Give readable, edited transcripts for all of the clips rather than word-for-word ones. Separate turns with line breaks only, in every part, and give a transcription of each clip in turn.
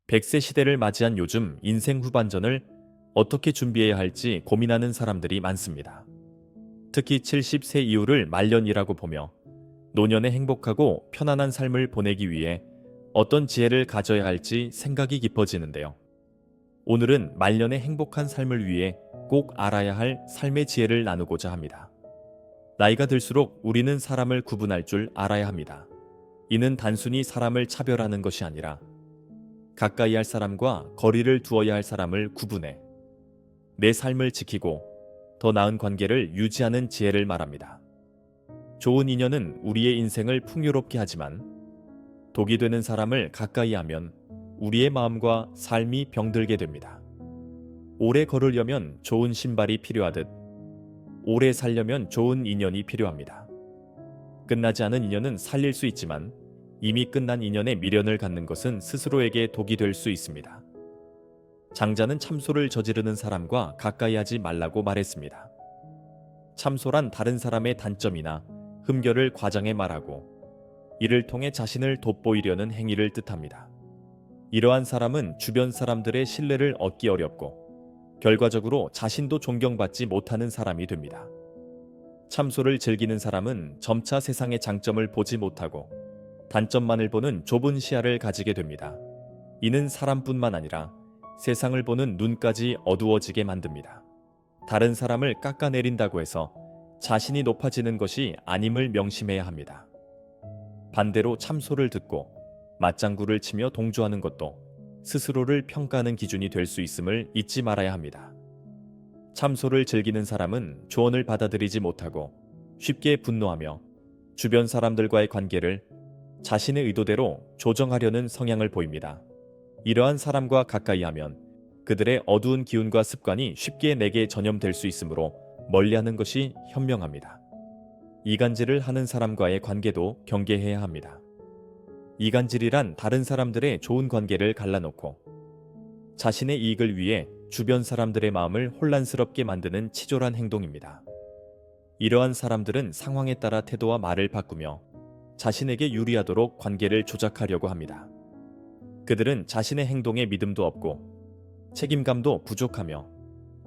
100세 시대를 맞이한 요즘 인생 후반전을 어떻게 준비해야 할지 고민하는 사람들이 많습니다. 특히 70세 이후를 말년이라고 보며 노년에 행복하고 편안한 삶을 보내기 위해 어떤 지혜를 가져야 할지 생각이 깊어지는데요. 오늘은 말년의 행복한 삶을 위해 꼭 알아야 할 삶의 지혜를 나누고자 합니다. 나이가 들수록 우리는 사람을 구분할 줄 알아야 합니다. 이는 단순히 사람을 차별하는 것이 아니라 가까이 할 사람과 거리를 두어야 할 사람을 구분해 내 삶을 지키고 더 나은 관계를 유지하는 지혜를 말합니다. 좋은 인연은 우리의 인생을 풍요롭게 하지만 독이 되는 사람을 가까이 하면 우리의 마음과 삶이 병들게 됩니다. 오래 걸으려면 좋은 신발이 필요하듯 오래 살려면 좋은 인연이 필요합니다. 끝나지 않은 인연은 살릴 수 있지만 이미 끝난 인연에 미련을 갖는 것은 스스로에게 독이 될 수 있습니다. 장자는 참소를 저지르는 사람과 가까이 하지 말라고 말했습니다. 참소란 다른 사람의 단점이나 흠결을 과장해 말하고 이를 통해 자신을 돋보이려는 행위를 뜻합니다. 이러한 사람은 주변 사람들의 신뢰를 얻기 어렵고 결과적으로 자신도 존경받지 못하는 사람이 됩니다. 참소를 즐기는 사람은 점차 세상의 장점을 보지 못하고 단점만을 보는 좁은 시야를 가지게 됩니다. 이는 사람뿐만 아니라 세상을 보는 눈까지 어두워지게 만듭니다. 다른 사람을 깎아내린다고 해서 자신이 높아지는 것이 아님을 명심해야 합니다. 반대로 참소를 듣고 맞장구를 치며 동조하는 것도 스스로를 평가하는 기준이 될 수 있음을 잊지 말아야 합니다. 참소를 즐기는 사람은 조언을 받아들이지 못하고 쉽게 분노하며 주변 사람들과의 관계를 자신의 의도대로 조정하려는 성향을 보입니다. 이러한 사람과 가까이 하면 그들의 어두운 기운과 습관이 쉽게 내게 전염될 수 있으므로 멀리하는 것이 현명합니다. 이간질을 하는 사람과의 관계도 경계해야 합니다. 이간질이란 다른 사람들의 좋은 관계를 갈라놓고 자신의 이익을 위해 주변 사람들의 마음을 혼란스럽게 만드는 치졸한 행동입니다. 이러한 사람들은 상황에 따라 태도와 말을 바꾸며 자신에게 유리하도록 관계를 조작하려고 합니다. 그들은 자신의 행동에 믿음도 없고 책임감도 부족하며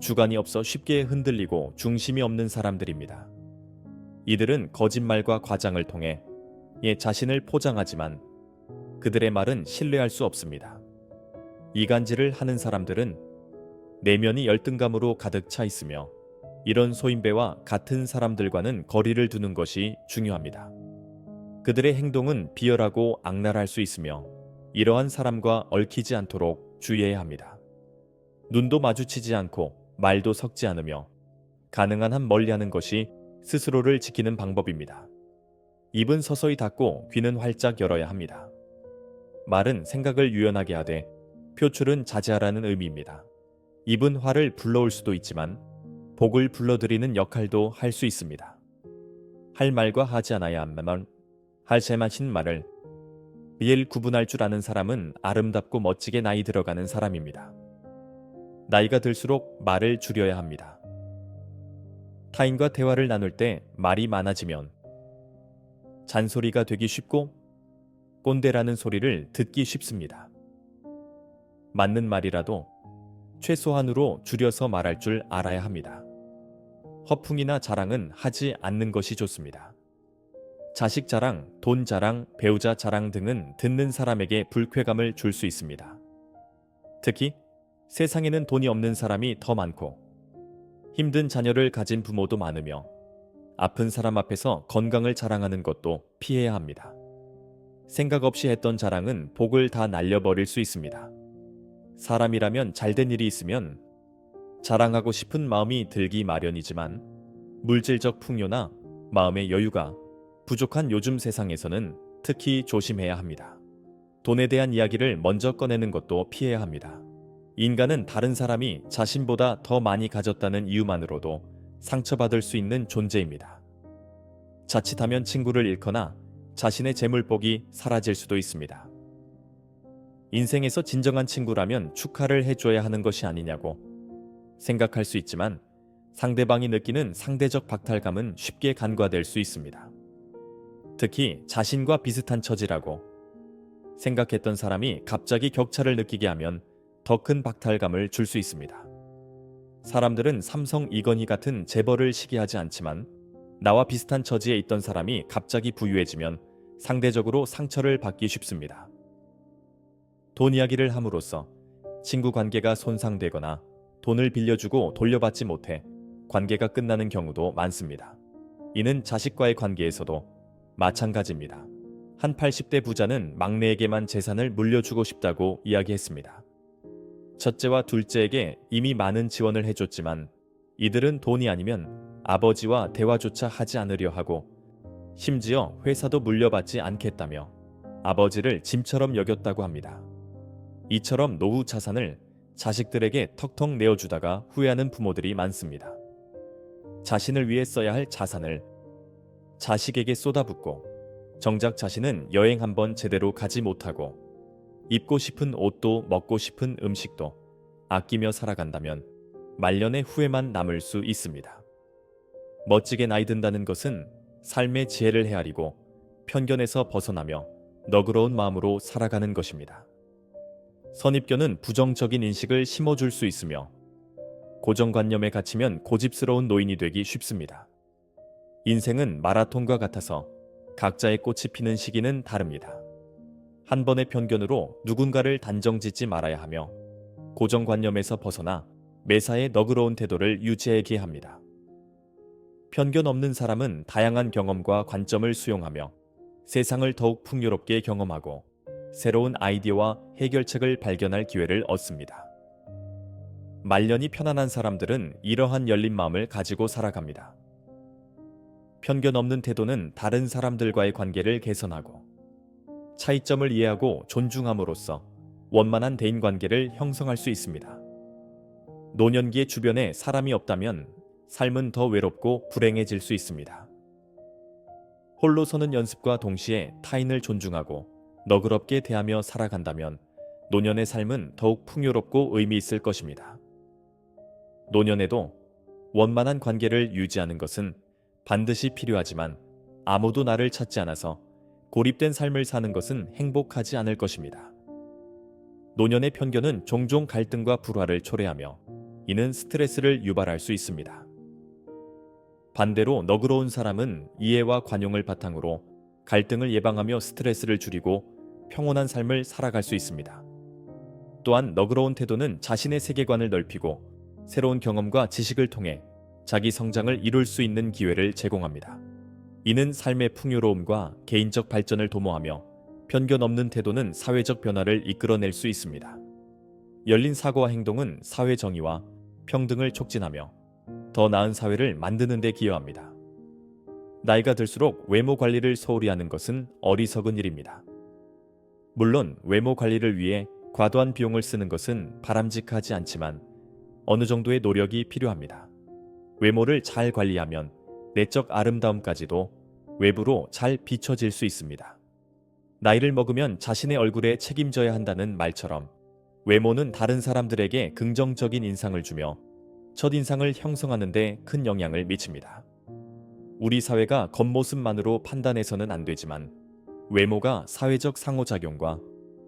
주관이 없어 쉽게 흔들리고 중심이 없는 사람들입니다. 이들은 거짓말과 과장을 통해 자신을 포장하지만 그들의 말은 신뢰할 수 없습니다. 이간질을 하는 사람들은 내면이 열등감으로 가득 차 있으며 이런 소인배와 같은 사람들과는 거리를 두는 것이 중요합니다. 그들의 행동은 비열하고 악랄할 수 있으며 이러한 사람과 얽히지 않도록 주의해야 합니다. 눈도 마주치지 않고 말도 섞지 않으며 가능한 한 멀리하는 것이 스스로를 지키는 방법입니다. 입은 서서히 닫고 귀는 활짝 열어야 합니다. 말은 생각을 유연하게 하되 표출은 자제하라는 의미입니다. 입은 화를 불러올 수도 있지만 복을 불러들이는 역할도 할 수 있습니다. 할 말과 하지 않아야 하면 할 제맛인 말을 일 구분할 줄 아는 사람은 아름답고 멋지게 나이 들어가는 사람입니다. 나이가 들수록 말을 줄여야 합니다. 타인과 대화를 나눌 때 말이 많아지면 잔소리가 되기 쉽고 꼰대라는 소리를 듣기 쉽습니다. 맞는 말이라도 최소한으로 줄여서 말할 줄 알아야 합니다. 허풍이나 자랑은 하지 않는 것이 좋습니다. 자식 자랑, 돈 자랑, 배우자 자랑 등은 듣는 사람에게 불쾌감을 줄 수 있습니다. 특히 세상에는 돈이 없는 사람이 더 많고 힘든 자녀를 가진 부모도 많으며 아픈 사람 앞에서 건강을 자랑하는 것도 피해야 합니다. 생각 없이 했던 자랑은 복을 다 날려버릴 수 있습니다. 사람이라면 잘된 일이 있으면 자랑하고 싶은 마음이 들기 마련이지만 물질적 풍요나 마음의 여유가 부족한 요즘 세상에서는 특히 조심해야 합니다. 돈에 대한 이야기를 먼저 꺼내는 것도 피해야 합니다. 인간은 다른 사람이 자신보다 더 많이 가졌다는 이유만으로도 상처받을 수 있는 존재입니다. 자칫하면 친구를 잃거나 자신의 재물복이 사라질 수도 있습니다. 인생에서 진정한 친구라면 축하를 해줘야 하는 것이 아니냐고 생각할 수 있지만 상대방이 느끼는 상대적 박탈감은 쉽게 간과될 수 있습니다. 특히 자신과 비슷한 처지라고 생각했던 사람이 갑자기 격차를 느끼게 하면 더 큰 박탈감을 줄 수 있습니다. 사람들은 삼성 이건희 같은 재벌을 시기하지 않지만 나와 비슷한 처지에 있던 사람이 갑자기 부유해지면 상대적으로 상처를 받기 쉽습니다. 돈 이야기를 함으로써 친구 관계가 손상되거나 돈을 빌려주고 돌려받지 못해 관계가 끝나는 경우도 많습니다. 이는 자식과의 관계에서도 마찬가지입니다. 한 80대 부자는 막내에게만 재산을 물려주고 싶다고 이야기했습니다. 첫째와 둘째에게 이미 많은 지원을 해줬지만 이들은 돈이 아니면 아버지와 대화조차 하지 않으려 하고 심지어 회사도 물려받지 않겠다며 아버지를 짐처럼 여겼다고 합니다. 이처럼 노후 자산을 자식들에게 턱턱 내어주다가 후회하는 부모들이 많습니다. 자신을 위해 써야 할 자산을 자식에게 쏟아붓고 정작 자신은 여행 한번 제대로 가지 못하고 입고 싶은 옷도 먹고 싶은 음식도 아끼며 살아간다면 말년의 후회만 남을 수 있습니다. 멋지게 나이 든다는 것은 삶의 지혜를 헤아리고 편견에서 벗어나며 너그러운 마음으로 살아가는 것입니다. 선입견은 부정적인 인식을 심어줄 수 있으며 고정관념에 갇히면 고집스러운 노인이 되기 쉽습니다. 인생은 마라톤과 같아서 각자의 꽃이 피는 시기는 다릅니다. 한 번의 편견으로 누군가를 단정짓지 말아야 하며 고정관념에서 벗어나 매사에 너그러운 태도를 유지하게 합니다. 편견 없는 사람은 다양한 경험과 관점을 수용하며 세상을 더욱 풍요롭게 경험하고 새로운 아이디어와 해결책을 발견할 기회를 얻습니다. 말년이 편안한 사람들은 이러한 열린 마음을 가지고 살아갑니다. 편견 없는 태도는 다른 사람들과의 관계를 개선하고 차이점을 이해하고 존중함으로써 원만한 대인관계를 형성할 수 있습니다. 노년기에 주변에 사람이 없다면 삶은 더 외롭고 불행해질 수 있습니다. 홀로 서는 연습과 동시에 타인을 존중하고 너그럽게 대하며 살아간다면 노년의 삶은 더욱 풍요롭고 의미 있을 것입니다. 노년에도 원만한 관계를 유지하는 것은 반드시 필요하지만 아무도 나를 찾지 않아서 고립된 삶을 사는 것은 행복하지 않을 것입니다. 노년의 편견은 종종 갈등과 불화를 초래하며 이는 스트레스를 유발할 수 있습니다. 반대로 너그러운 사람은 이해와 관용을 바탕으로 갈등을 예방하며 스트레스를 줄이고 평온한 삶을 살아갈 수 있습니다. 또한 너그러운 태도는 자신의 세계관을 넓히고 새로운 경험과 지식을 통해 자기 성장을 이룰 수 있는 기회를 제공합니다. 이는 삶의 풍요로움과 개인적 발전을 도모하며 편견 없는 태도는 사회적 변화를 이끌어낼 수 있습니다. 열린 사고와 행동은 사회 정의와 평등을 촉진하며 더 나은 사회를 만드는 데 기여합니다. 나이가 들수록 외모 관리를 소홀히 하는 것은 어리석은 일입니다. 물론 외모 관리를 위해 과도한 비용을 쓰는 것은 바람직하지 않지만 어느 정도의 노력이 필요합니다. 외모를 잘 관리하면 내적 아름다움까지도 외부로 잘 비춰질 수 있습니다. 나이를 먹으면 자신의 얼굴에 책임져야 한다는 말처럼 외모는 다른 사람들에게 긍정적인 인상을 주며 첫인상을 형성하는 데 큰 영향을 미칩니다. 우리 사회가 겉모습만으로 판단해서는 안 되지만 외모가 사회적 상호작용과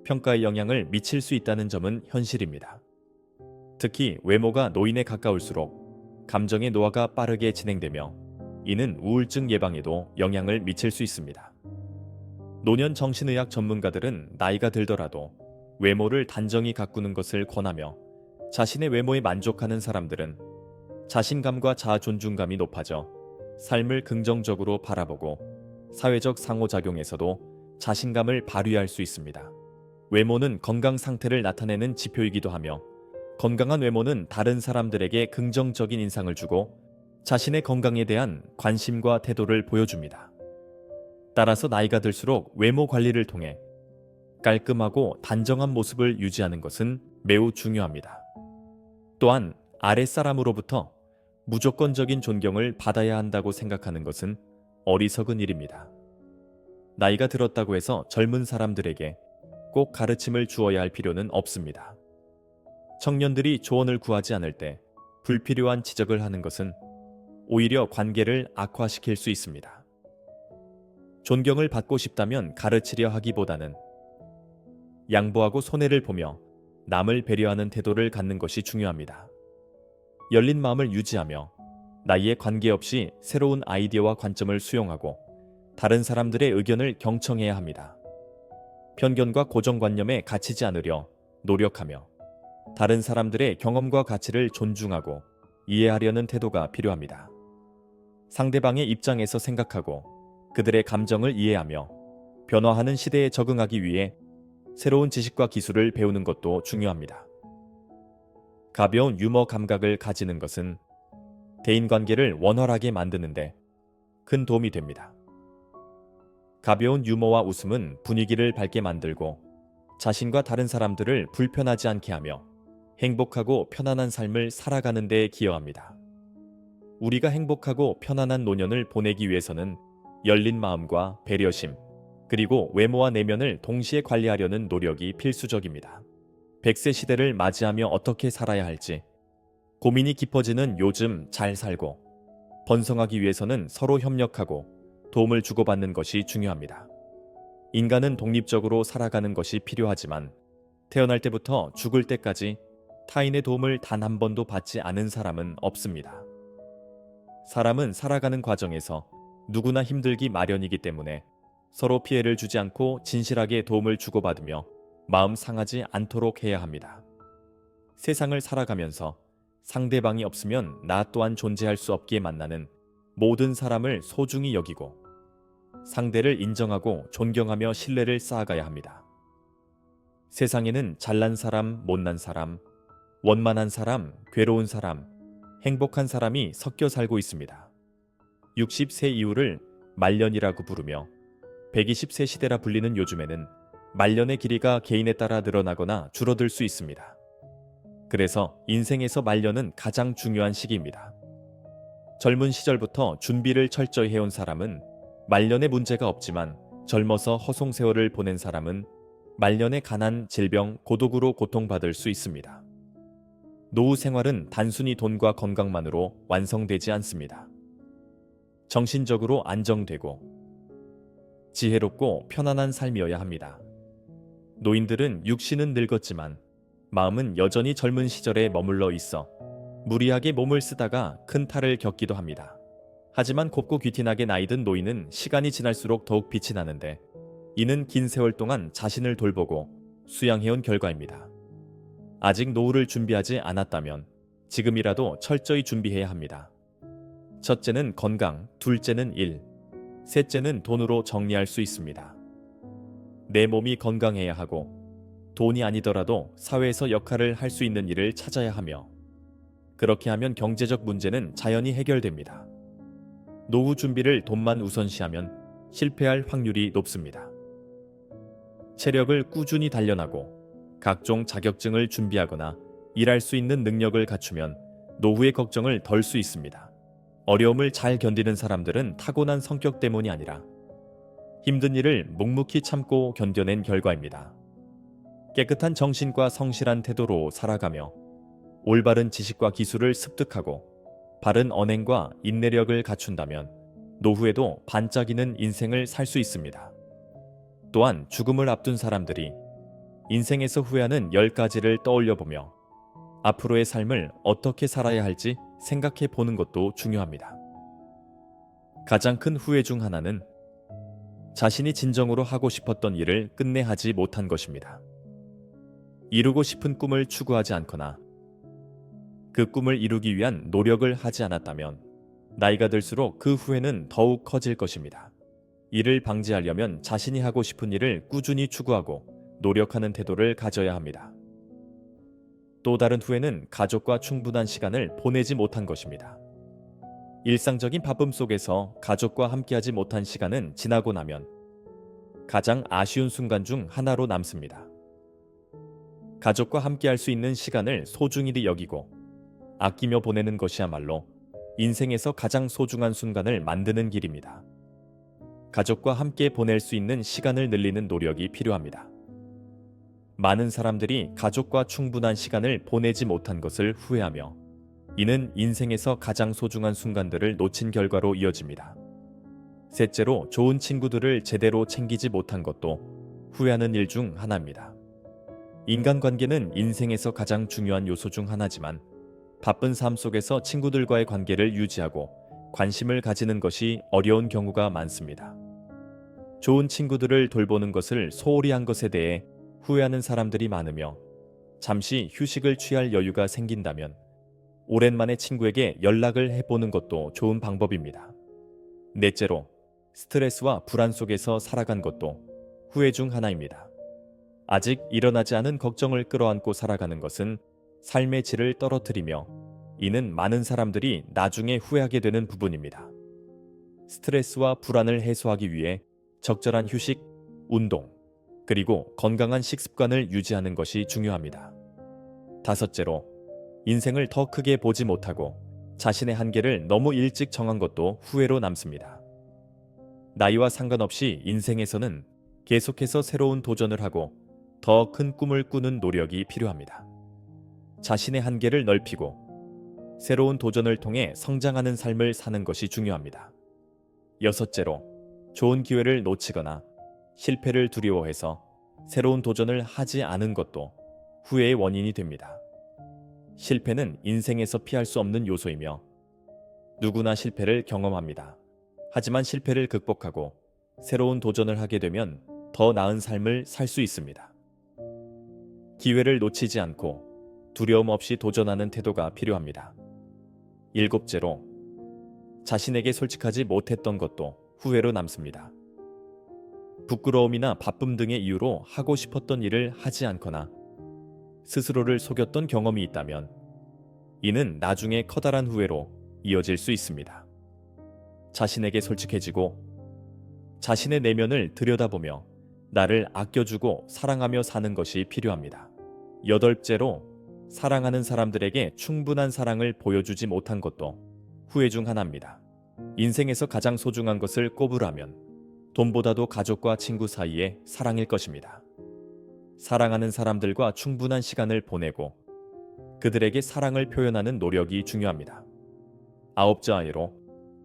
평가에 영향을 미칠 수 있다는 점은 현실입니다. 특히 외모가 노인에 가까울수록 감정의 노화가 빠르게 진행되며 이는 우울증 예방에도 영향을 미칠 수 있습니다. 노년 정신의학 전문가들은 나이가 들더라도 외모를 단정히 가꾸는 것을 권하며 자신의 외모에 만족하는 사람들은 자신감과 자아 존중감이 높아져 삶을 긍정적으로 바라보고 사회적 상호작용에서도 자신감을 발휘할 수 있습니다. 외모는 건강 상태를 나타내는 지표이기도 하며 건강한 외모는 다른 사람들에게 긍정적인 인상을 주고 자신의 건강에 대한 관심과 태도를 보여줍니다. 따라서 나이가 들수록 외모 관리를 통해 깔끔하고 단정한 모습을 유지하는 것은 매우 중요합니다. 또한 아랫사람으로부터 무조건적인 존경을 받아야 한다고 생각하는 것은 어리석은 일입니다. 나이가 들었다고 해서 젊은 사람들에게 꼭 가르침을 주어야 할 필요는 없습니다. 청년들이 조언을 구하지 않을 때 불필요한 지적을 하는 것은 오히려 관계를 악화시킬 수 있습니다. 존경을 받고 싶다면 가르치려 하기보다는 양보하고 손해를 보며 남을 배려하는 태도를 갖는 것이 중요합니다. 열린 마음을 유지하며 나이에 관계없이 새로운 아이디어와 관점을 수용하고 다른 사람들의 의견을 경청해야 합니다. 편견과 고정관념에 갇히지 않으려 노력하며 다른 사람들의 경험과 가치를 존중하고 이해하려는 태도가 필요합니다. 상대방의 입장에서 생각하고 그들의 감정을 이해하며 변화하는 시대에 적응하기 위해 새로운 지식과 기술을 배우는 것도 중요합니다. 가벼운 유머 감각을 가지는 것은 대인관계를 원활하게 만드는데 큰 도움이 됩니다. 가벼운 유머와 웃음은 분위기를 밝게 만들고 자신과 다른 사람들을 불편하지 않게 하며 행복하고 편안한 삶을 살아가는 데 기여합니다. 우리가 행복하고 편안한 노년을 보내기 위해서는 열린 마음과 배려심, 그리고 외모와 내면을 동시에 관리하려는 노력이 필수적입니다. 100세 시대를 맞이하며 어떻게 살아야 할지 고민이 깊어지는 요즘 잘 살고 번성하기 위해서는 서로 협력하고 도움을 주고받는 것이 중요합니다. 인간은 독립적으로 살아가는 것이 필요하지만 태어날 때부터 죽을 때까지 타인의 도움을 단 한 번도 받지 않은 사람은 없습니다. 사람은 살아가는 과정에서 누구나 힘들기 마련이기 때문에 서로 피해를 주지 않고 진실하게 도움을 주고받으며 마음 상하지 않도록 해야 합니다. 세상을 살아가면서 상대방이 없으면 나 또한 존재할 수 없기에 만나는 모든 사람을 소중히 여기고 상대를 인정하고 존경하며 신뢰를 쌓아가야 합니다. 세상에는 잘난 사람, 못난 사람, 원만한 사람, 괴로운 사람, 행복한 사람이 섞여 살고 있습니다. 60세 이후를 말년이라고 부르며 120세 시대라 불리는 요즘에는 말년의 길이가 개인에 따라 늘어나거나 줄어들 수 있습니다. 그래서 인생에서 말년은 가장 중요한 시기입니다. 젊은 시절부터 준비를 철저히 해온 사람은 말년에 문제가 없지만 젊어서 허송세월을 보낸 사람은 말년에 가난, 질병, 고독으로 고통받을 수 있습니다. 노후 생활은 단순히 돈과 건강만으로 완성되지 않습니다. 정신적으로 안정되고 지혜롭고 편안한 삶이어야 합니다. 노인들은 육신은 늙었지만 마음은 여전히 젊은 시절에 머물러 있어 무리하게 몸을 쓰다가 큰 탈을 겪기도 합니다. 하지만 곱고 귀티나게 나이든 노인은 시간이 지날수록 더욱 빛이 나는데 이는 긴 세월 동안 자신을 돌보고 수양해온 결과입니다. 아직 노후를 준비하지 않았다면 지금이라도 철저히 준비해야 합니다. 첫째는 건강, 둘째는 일, 셋째는 돈으로 정리할 수 있습니다. 내 몸이 건강해야 하고 돈이 아니더라도 사회에서 역할을 할 수 있는 일을 찾아야 하며 그렇게 하면 경제적 문제는 자연히 해결됩니다. 노후 준비를 돈만 우선시하면 실패할 확률이 높습니다. 체력을 꾸준히 단련하고 각종 자격증을 준비하거나 일할 수 있는 능력을 갖추면 노후의 걱정을 덜 수 있습니다. 어려움을 잘 견디는 사람들은 타고난 성격 때문이 아니라 힘든 일을 묵묵히 참고 견뎌낸 결과입니다. 깨끗한 정신과 성실한 태도로 살아가며 올바른 지식과 기술을 습득하고 바른 언행과 인내력을 갖춘다면 노후에도 반짝이는 인생을 살 수 있습니다. 또한 죽음을 앞둔 사람들이 인생에서 후회하는 10가지를 떠올려보며 앞으로의 삶을 어떻게 살아야 할지 생각해 보는 것도 중요합니다. 가장 큰 후회 중 하나는 자신이 진정으로 하고 싶었던 일을 끝내 하지 못한 것입니다. 이루고 싶은 꿈을 추구하지 않거나 그 꿈을 이루기 위한 노력을 하지 않았다면 나이가 들수록 그 후회는 더욱 커질 것입니다. 이를 방지하려면 자신이 하고 싶은 일을 꾸준히 추구하고 노력하는 태도를 가져야 합니다. 또 다른 후회는 가족과 충분한 시간을 보내지 못한 것입니다. 일상적인 바쁨 속에서 가족과 함께하지 못한 시간은 지나고 나면 가장 아쉬운 순간 중 하나로 남습니다. 가족과 함께할 수 있는 시간을 소중히 여기고 아끼며 보내는 것이야말로 인생에서 가장 소중한 순간을 만드는 길입니다. 가족과 함께 보낼 수 있는 시간을 늘리는 노력이 필요합니다. 많은 사람들이 가족과 충분한 시간을 보내지 못한 것을 후회하며 이는 인생에서 가장 소중한 순간들을 놓친 결과로 이어집니다. 셋째로 좋은 친구들을 제대로 챙기지 못한 것도 후회하는 일 중 하나입니다. 인간관계는 인생에서 가장 중요한 요소 중 하나지만 바쁜 삶 속에서 친구들과의 관계를 유지하고 관심을 가지는 것이 어려운 경우가 많습니다. 좋은 친구들을 돌보는 것을 소홀히 한 것에 대해 후회하는 사람들이 많으며 잠시 휴식을 취할 여유가 생긴다면 오랜만에 친구에게 연락을 해보는 것도 좋은 방법입니다. 넷째로, 스트레스와 불안 속에서 살아간 것도 후회 중 하나입니다. 아직 일어나지 않은 걱정을 끌어안고 살아가는 것은 삶의 질을 떨어뜨리며 이는 많은 사람들이 나중에 후회하게 되는 부분입니다. 스트레스와 불안을 해소하기 위해 적절한 휴식, 운동, 그리고 건강한 식습관을 유지하는 것이 중요합니다. 다섯째로, 인생을 더 크게 보지 못하고 자신의 한계를 너무 일찍 정한 것도 후회로 남습니다. 나이와 상관없이 인생에서는 계속해서 새로운 도전을 하고 더 큰 꿈을 꾸는 노력이 필요합니다. 자신의 한계를 넓히고 새로운 도전을 통해 성장하는 삶을 사는 것이 중요합니다. 여섯째로, 좋은 기회를 놓치거나 실패를 두려워해서 새로운 도전을 하지 않은 것도 후회의 원인이 됩니다. 실패는 인생에서 피할 수 없는 요소이며 누구나 실패를 경험합니다. 하지만 실패를 극복하고 새로운 도전을 하게 되면 더 나은 삶을 살 수 있습니다. 기회를 놓치지 않고 두려움 없이 도전하는 태도가 필요합니다. 일곱째로, 자신에게 솔직하지 못했던 것도 후회로 남습니다. 부끄러움이나 바쁨 등의 이유로 하고 싶었던 일을 하지 않거나 스스로를 속였던 경험이 있다면 이는 나중에 커다란 후회로 이어질 수 있습니다. 자신에게 솔직해지고 자신의 내면을 들여다보며 나를 아껴주고 사랑하며 사는 것이 필요합니다. 여덟째로, 사랑하는 사람들에게 충분한 사랑을 보여주지 못한 것도 후회 중 하나입니다. 인생에서 가장 소중한 것을 꼽으라면 돈보다도 가족과 친구 사이의 사랑일 것입니다. 사랑하는 사람들과 충분한 시간을 보내고 그들에게 사랑을 표현하는 노력이 중요합니다. 아홉째로,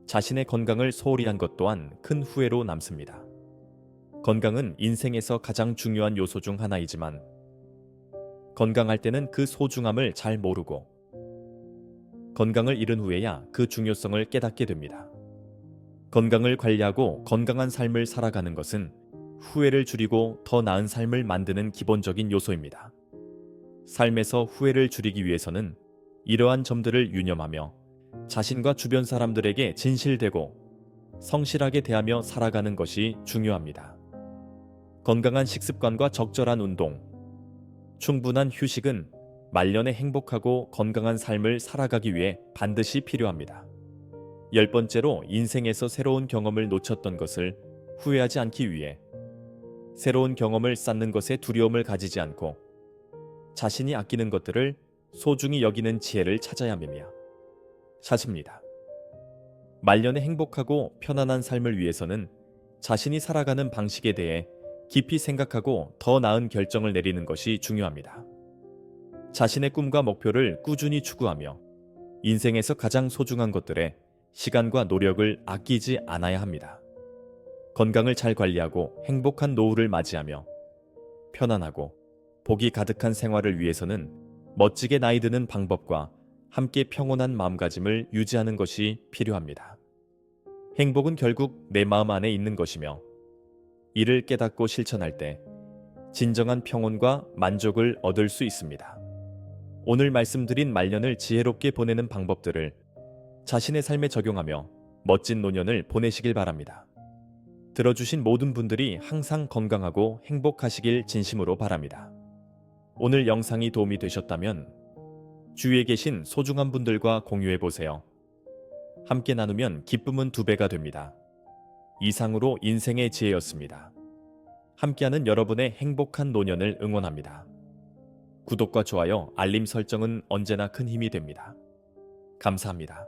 자신의 건강을 소홀히 한 것 또한 큰 후회로 남습니다. 건강은 인생에서 가장 중요한 요소 중 하나이지만 건강할 때는 그 소중함을 잘 모르고 건강을 잃은 후에야 그 중요성을 깨닫게 됩니다. 건강을 관리하고 건강한 삶을 살아가는 것은 후회를 줄이고 더 나은 삶을 만드는 기본적인 요소입니다. 삶에서 후회를 줄이기 위해서는 이러한 점들을 유념하며 자신과 주변 사람들에게 진실되고 성실하게 대하며 살아가는 것이 중요합니다. 건강한 식습관과 적절한 운동, 충분한 휴식은 말년에 행복하고 건강한 삶을 살아가기 위해 반드시 필요합니다. 10번째로, 인생에서 새로운 경험을 놓쳤던 것을 후회하지 않기 위해 새로운 경험을 쌓는 것에 두려움을 가지지 않고 자신이 아끼는 것들을 소중히 여기는 지혜를 찾아야 하십니다. 말년에 행복하고 편안한 삶을 위해서는 자신이 살아가는 방식에 대해 깊이 생각하고 더 나은 결정을 내리는 것이 중요합니다. 자신의 꿈과 목표를 꾸준히 추구하며 인생에서 가장 소중한 것들에 시간과 노력을 아끼지 않아야 합니다. 건강을 잘 관리하고 행복한 노후를 맞이하며 편안하고 복이 가득한 생활을 위해서는 멋지게 나이 드는 방법과 함께 평온한 마음가짐을 유지하는 것이 필요합니다. 행복은 결국 내 마음 안에 있는 것이며 이를 깨닫고 실천할 때 진정한 평온과 만족을 얻을 수 있습니다. 오늘 말씀드린 말년을 지혜롭게 보내는 방법들을 자신의 삶에 적용하며 멋진 노년을 보내시길 바랍니다. 들어주신 모든 분들이 항상 건강하고 행복하시길 진심으로 바랍니다. 오늘 영상이 도움이 되셨다면 주위에 계신 소중한 분들과 공유해보세요. 함께 나누면 기쁨은 2배가 됩니다. 이상으로 인생의 지혜였습니다. 함께하는 여러분의 행복한 노년을 응원합니다. 구독과 좋아요, 알림 설정은 언제나 큰 힘이 됩니다. 감사합니다.